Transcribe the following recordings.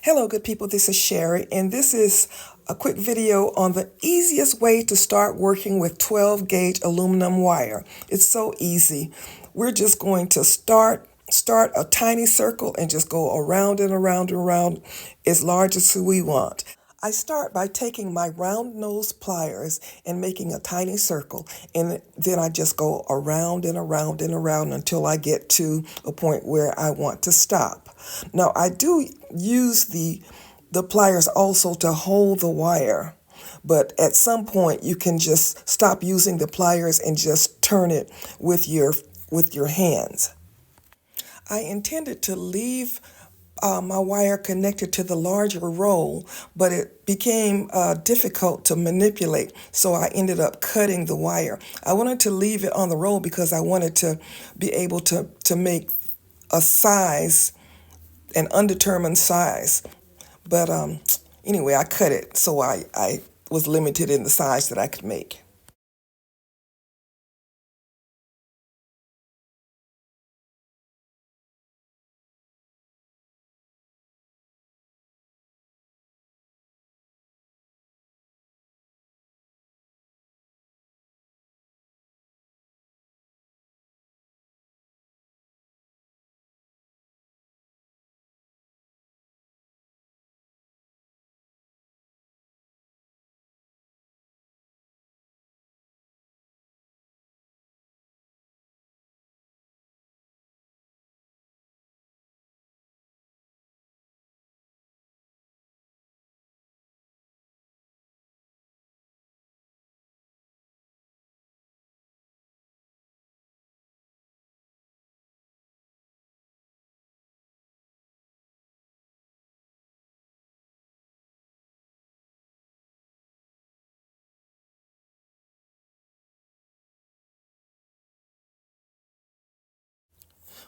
Hello, good people. This is Sherry, and this is a quick video on the easiest way to start working with 12 gauge aluminum wire. It's so easy. We're just going to start a tiny circle and just go around and around and around as large as we want. I start by taking my round nose pliers and making a tiny circle, and then I just go around and around and around until I get to a point where I want to stop. Now I do use the pliers also to hold the wire, but at some point you can just stop using the pliers and just turn it with your hands. I intended to leave my wire connected to the larger roll, but it became difficult to manipulate, so I ended up cutting the wire. I wanted to leave it on the roll because I wanted to be able to make a size, an undetermined size. But anyway, I cut it, so I was limited in the size that I could make.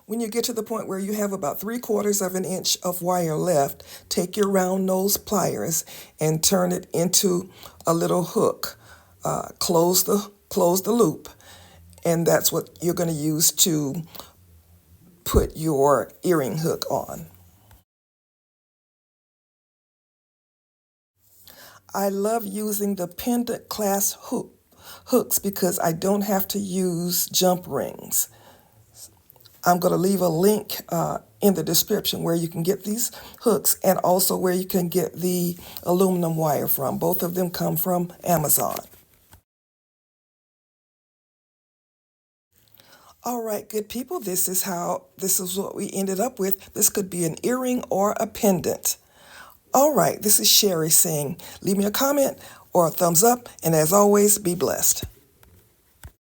When you get to the point where you have about 3/4 of an inch of wire left, take your round nose pliers and turn it into a little hook. Close the loop, and that's what you're going to use to put your earring hook on. I love using the pendant clasp hooks because I don't have to use jump rings. I'm going to leave a link in the description where you can get these hooks and also where you can get the aluminum wire from. Both of them come from Amazon. All right, good people, this is what we ended up with. This could be an earring or a pendant. All right, this is Sherry saying, leave me a comment or a thumbs up, and as always, be blessed.